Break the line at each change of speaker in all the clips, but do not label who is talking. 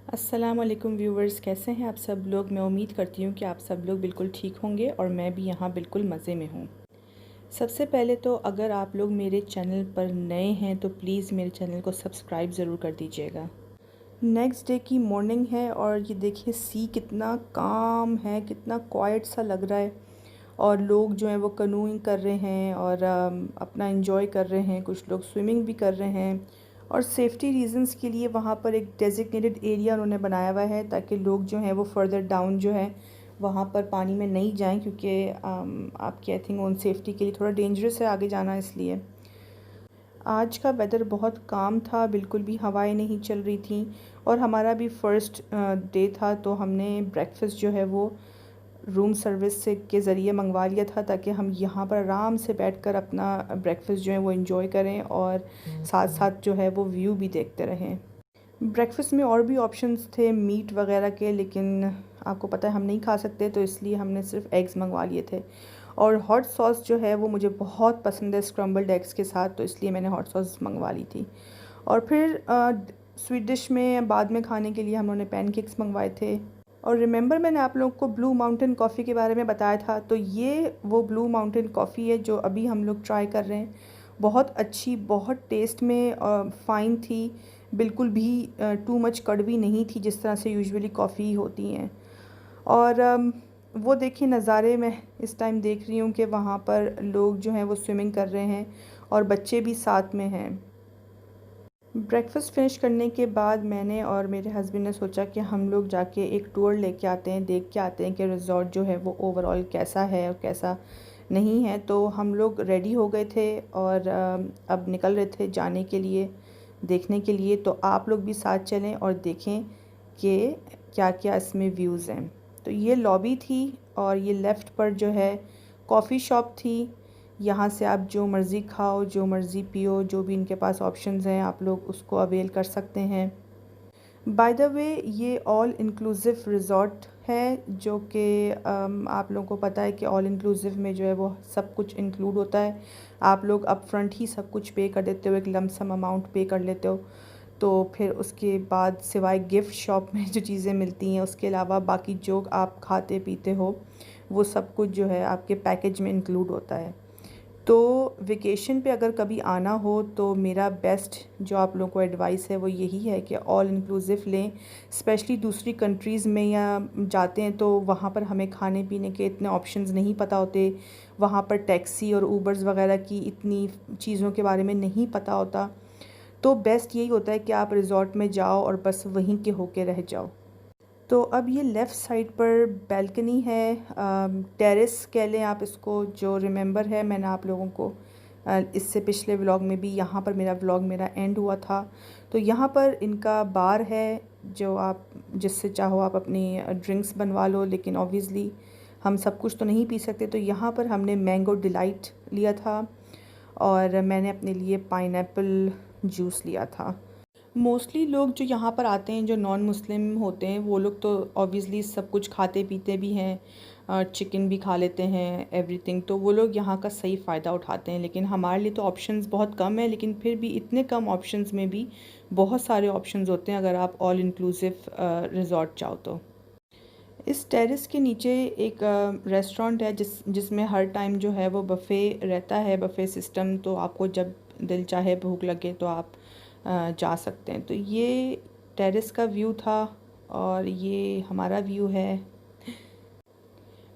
अस्सलाम वालेकुम व्यूवर्स, कैसे हैं आप सब लोग। मैं उम्मीद करती हूँ कि आप सब लोग बिल्कुल ठीक होंगे और मैं भी यहाँ बिल्कुल मज़े में हूँ। सबसे पहले तो अगर आप लोग मेरे चैनल पर नए हैं तो प्लीज़ मेरे चैनल को सब्सक्राइब ज़रूर कर दीजिएगा। नेक्स्ट डे की मॉर्निंग है और ये देखिए सी कितना काम है, कितना क्वाइट सा लग रहा है और लोग जो हैं वो कनूइंग कर रहे हैं और अपना एंजॉय कर रहे हैं। कुछ लोग स्विमिंग भी कर रहे हैं और सेफ्टी रीज़न्स के लिए वहाँ पर एक डेजिग्नेटेड एरिया उन्होंने बनाया हुआ है ताकि लोग जो हैं वो फर्दर डाउन जो है वहाँ पर पानी में नहीं जाएं, क्योंकि आपकी आई थिंक उन सेफ्टी के लिए थोड़ा डेंजरस है आगे जाना। इसलिए आज का वेदर बहुत काम था, बिल्कुल भी हवाएं नहीं चल रही थी और हमारा भी फ़र्स्ट डे था, तो हमने ब्रेकफास्ट जो है वो रूम सर्विस से के ज़रिए मंगवा लिया था ताकि हम यहाँ पर आराम से बैठकर अपना ब्रेकफास्ट जो है वो एंजॉय करें और साथ साथ जो है वो व्यू भी देखते रहें। ब्रेकफास्ट में और भी ऑप्शंस थे मीट वगैरह के, लेकिन आपको पता है हम नहीं खा सकते, तो इसलिए हमने सिर्फ एग्स मंगवा लिए थे। और हॉट सॉस जो है वो मुझे बहुत पसंद है स्क्रम्बल्ड एग्स के साथ, तो इसलिए मैंने हॉट सॉस मंगवा ली थी। और फिर स्वीट डिश में बाद में खाने के लिए हम लोगों ने पैनकेक्स मंगवाए थे। और रिमेंबर मैंने आप लोगों को ब्लू माउंटेन कॉफ़ी के बारे में बताया था, तो ये वो ब्लू माउंटेन कॉफ़ी है जो अभी हम लोग ट्राई कर रहे हैं। बहुत अच्छी, बहुत टेस्ट में फ़ाइन थी, बिल्कुल भी टू मच कड़वी नहीं थी जिस तरह से यूजुअली कॉफ़ी होती हैं। और वो देखिए नज़ारे मैं इस टाइम देख रही हूँ कि वहाँ पर लोग जो हैं वो स्विमिंग कर रहे हैं और बच्चे भी साथ में हैं। ब्रेकफ़ास्ट फ़िनिश करने के बाद मैंने और मेरे हस्बैंड ने सोचा कि हम लोग जाके एक टूर लेके आते हैं, देख के आते हैं कि रिज़ॉर्ट जो है वो ओवरऑल कैसा है और कैसा नहीं है। तो हम लोग रेडी हो गए थे और अब निकल रहे थे जाने के लिए, देखने के लिए। तो आप लोग भी साथ चलें और देखें कि क्या क्या इसमें व्यूज़ हैं। तो ये लॉबी थी और ये लेफ़्ट पर जो है कॉफ़ी शॉप थी। यहाँ से आप जो मर्ज़ी खाओ, जो मर्ज़ी पियो, जो भी इनके पास ऑप्शंस हैं आप लोग उसको अवेल कर सकते हैं। बाय द वे ये ऑल इंक्लूसिव रिज़ॉर्ट है, जो कि आप लोगों को पता है कि ऑल इंक्लूसिव में जो है वो सब कुछ इंक्लूड होता है। आप लोग अप फ्रंट ही सब कुछ पे कर देते हो, एक लमसम अमाउंट पे कर लेते हो। तो फिर उसके बाद सिवाय गिफ्ट शॉप में जो चीज़ें मिलती हैं उसके अलावा बाकी जो आप खाते पीते हो वो सब कुछ जो है आपके पैकेज में इंक्लूड होता है। तो वेकेशन पे अगर कभी आना हो तो मेरा बेस्ट जो आप लोगों को एडवाइस है वो यही है कि ऑल इंक्लूसिव लें। स्पेशली दूसरी कंट्रीज़ में या जाते हैं तो वहाँ पर हमें खाने पीने के इतने ऑप्शंस नहीं पता होते, वहाँ पर टैक्सी और ऊबर्स वगैरह की इतनी चीज़ों के बारे में नहीं पता होता। तो बेस्ट यही होता है कि आप रिज़ॉर्ट में जाओ और बस वहीं के होके रह जाओ। तो अब ये लेफ़्ट साइड पर बैल्कनी है, टेरेस कह लें आप इसको। जो रिमेंबर है मैंने आप लोगों को इससे पिछले व्लॉग में भी यहाँ पर मेरा एंड हुआ था। तो यहाँ पर इनका बार है जो आप जिससे चाहो आप अपनी ड्रिंक्स बनवा लो, लेकिन ऑब्वियसली हम सब कुछ तो नहीं पी सकते। तो यहाँ पर हमने मैंगो डिलाइट लिया था और मैंने अपने लिए पाइनएप्पल जूस लिया था। मोस्टली लोग जो यहाँ पर आते हैं जो नॉन मुस्लिम होते हैं वो लोग तो ऑब्वियसली सब कुछ खाते पीते भी हैं, चिकन भी खा लेते हैं, एवरीथिंग। तो वो लोग यहाँ का सही फ़ायदा उठाते हैं। लेकिन हमारे लिए तो ऑप्शंस बहुत कम है, लेकिन फिर भी इतने कम ऑप्शंस में भी बहुत सारे ऑप्शंस होते हैं अगर आप ऑल इंक्लूसिव रिज़ॉर्ट चाहो तो। इस टेरेस के नीचे एक रेस्टोरेंट है जिसमें हर टाइम जो है वो बफ़े रहता है, बफ़े सिस्टम। तो आपको जब दिल चाहे भूख लगे तो आप जा सकते हैं। तो ये टेरेस का व्यू था और ये हमारा व्यू है।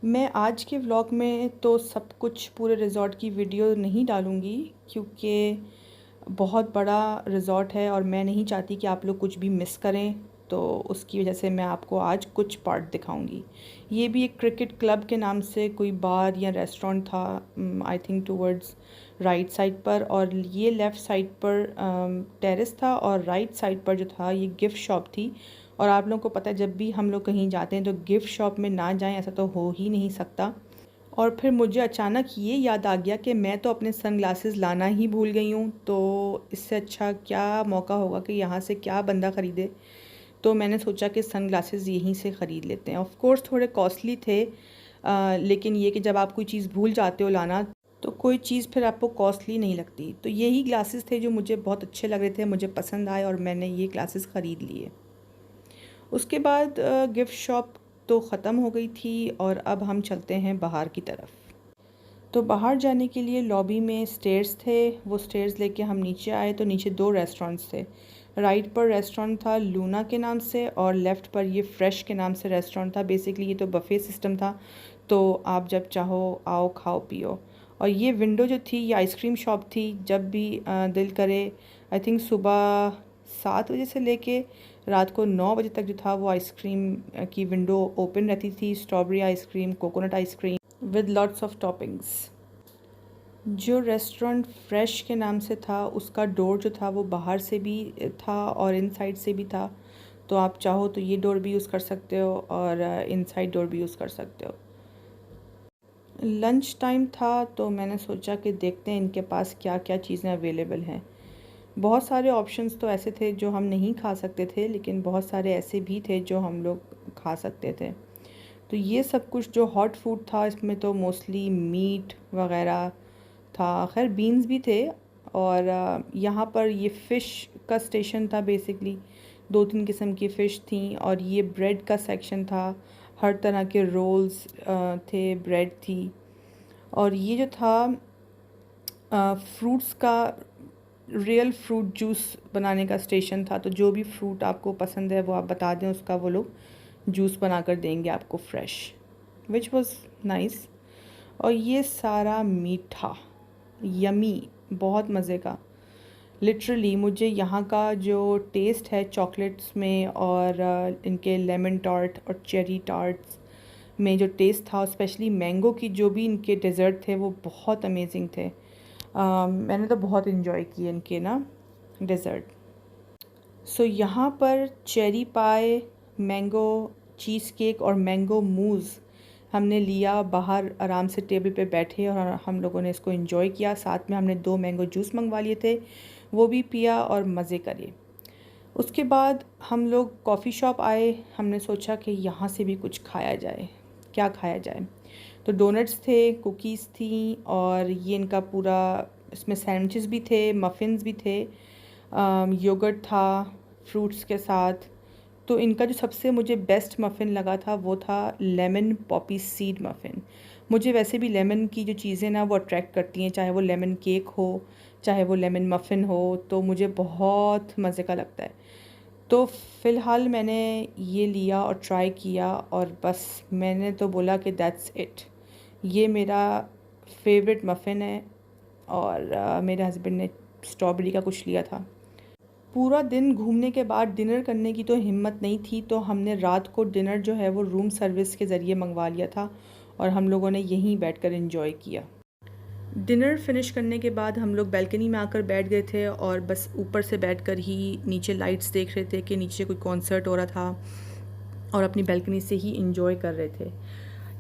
मैं आज के व्लॉग में तो सब कुछ पूरे रिज़ॉर्ट की वीडियो नहीं डालूँगी, क्योंकि बहुत बड़ा रिज़ॉर्ट है और मैं नहीं चाहती कि आप लोग कुछ भी मिस करें। तो उसकी वजह से मैं आपको आज कुछ पार्ट दिखाऊंगी। ये भी एक क्रिकेट क्लब के नाम से कोई बार या रेस्टोरेंट था, I think towards right side पर। और ये लेफ़्ट साइड पर टेरेस था और राइट साइड पर जो था ये गिफ्ट शॉप थी। और आप लोगों को पता है जब भी हम लोग कहीं जाते हैं तो गिफ्ट शॉप में ना जाएं ऐसा तो हो ही नहीं सकता। और फिर मुझे अचानक ये याद आ गया कि मैं तो अपने सन ग्लासेस लाना ही भूल गई हूँ, तो इससे अच्छा क्या मौका होगा कि यहाँ से क्या बंदा ख़रीदे। तो मैंने सोचा कि सन ग्लासेस यहीं से ख़रीद लेते हैं। ऑफ़ कोर्स थोड़े कॉस्टली थे, लेकिन ये कि जब आप कोई चीज़ भूल जाते हो लाना तो कोई चीज़ फिर आपको कॉस्टली नहीं लगती। तो यही ग्लासेस थे जो मुझे बहुत अच्छे लग रहे थे, मुझे पसंद आए और मैंने ये ग्लासेस ख़रीद लिए। उसके बाद गिफ्ट शॉप तो ख़त्म हो गई थी और अब हम चलते हैं बाहर की तरफ। तो बाहर जाने के लिए लॉबी में स्टेयर्स थे, वो स्टेयर्स लेके हम नीचे आए तो नीचे 2 रेस्टोरेंट्स थे। राइट पर रेस्टोरेंट था लूना के नाम से और लेफ़्ट पर ये फ्रेश के नाम से रेस्टोरेंट था। बेसिकली ये तो बफ़े सिस्टम था, तो आप जब चाहो आओ खाओ पियो। और ये विंडो जो थी ये आइसक्रीम शॉप थी, जब भी दिल करे आई थिंक सुबह 7 बजे से लेके रात को 9 बजे तक जो था वो आइसक्रीम की विंडो ओपन रहती थी। Strawberry ice cream, coconut ice cream with lots of toppings. जो रेस्टोरेंट फ्रेश के नाम से था उसका डोर जो था वो बाहर से भी था और इनसाइड से भी था, तो आप चाहो तो ये डोर भी यूज़ कर सकते हो और इनसाइड डोर भी यूज़ कर सकते हो। लंच टाइम था तो मैंने सोचा कि देखते हैं इनके पास क्या क्या चीज़ें अवेलेबल हैं। बहुत सारे ऑप्शंस तो ऐसे थे जो हम नहीं खा सकते थे, लेकिन बहुत सारे ऐसे भी थे जो हम लोग खा सकते थे। तो ये सब कुछ जो हॉट फूड था इसमें तो मोस्टली मीट वगैरह था, खैर बीन्स भी थे। और यहाँ पर ये फ़िश का स्टेशन था। बेसिकली 2-3 किस्म की फ़िश थी और ये ब्रेड का सेक्शन था। हर तरह के रोल्स थे, ब्रेड थी। और ये जो था फ्रूट्स का रियल फ्रूट जूस बनाने का स्टेशन था। तो जो भी फ्रूट आपको पसंद है वो आप बता दें, उसका वो लोग जूस बना कर देंगे आपको फ्रेश, विच वॉज़ नाइस। और ये सारा मीठा यमी, बहुत मज़े का। लिटरली मुझे यहाँ का जो टेस्ट है चॉकलेट्स में और इनके लेमन टार्ट और चेरी टार्ट्स में जो टेस्ट था, स्पेशली मैंगो की जो भी इनके डेज़र्ट थे वो बहुत अमेजिंग थे। मैंने तो बहुत इन्जॉय किए इनके ना डेज़र्ट। सो यहाँ पर चेरी पाई, मैंगो चीज़ केक और मैंगो मूज़ हमने लिया। बाहर आराम से टेबल पे बैठे और हम लोगों ने इसको एंजॉय किया। साथ में हमने 2 मैंगो जूस मंगवा लिए थे, वो भी पिया और मज़े करे। उसके बाद हम लोग कॉफ़ी शॉप आए। हमने सोचा कि यहाँ से भी कुछ खाया जाए, क्या खाया जाए। तो डोनट्स थे, कुकीज़ थी और ये इनका पूरा इसमें सैंडविचेस भी थे, मफ़िन्स भी थे, योगर्ट था फ्रूट्स के साथ। तो इनका जो सबसे मुझे बेस्ट मफ़िन लगा था वो था लेमन पॉपी सीड मफ़िन। मुझे वैसे भी लेमन की जो चीज़ें ना वो अट्रैक्ट करती हैं, चाहे वो लेमन केक हो, चाहे वो लेमन मफ़िन हो, तो मुझे बहुत मज़े का लगता है। तो फ़िलहाल मैंने ये लिया और ट्राई किया और बस मैंने तो बोला कि दैट्स इट, ये मेरा फेवरेट मफ़िन है। और मेरे हस्बैंड ने स्ट्रॉबेरी का कुछ लिया था। पूरा दिन घूमने के बाद डिनर करने की तो हिम्मत नहीं थी, तो हमने रात को डिनर जो है वो रूम सर्विस के ज़रिए मंगवा लिया था और हम लोगों ने यहीं बैठकर एंजॉय किया। डिनर फिनिश करने के बाद हम लोग बैल्कनी में आकर बैठ गए थे और बस ऊपर से बैठकर ही नीचे लाइट्स देख रहे थे कि नीचे कोई कॉन्सर्ट हो रहा था और अपनी बैल्कनी से ही एंजॉय कर रहे थे।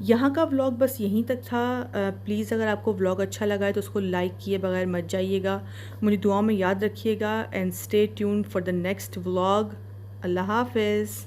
यहाँ का व्लॉग बस यहीं तक था। प्लीज़ अगर आपको व्लॉग अच्छा लगा है तो उसको लाइक किए बगैर मत जाइएगा। मुझे दुआ में याद रखिएगा and stay tuned for the next vlog. अल्लाह हाफ़िज़।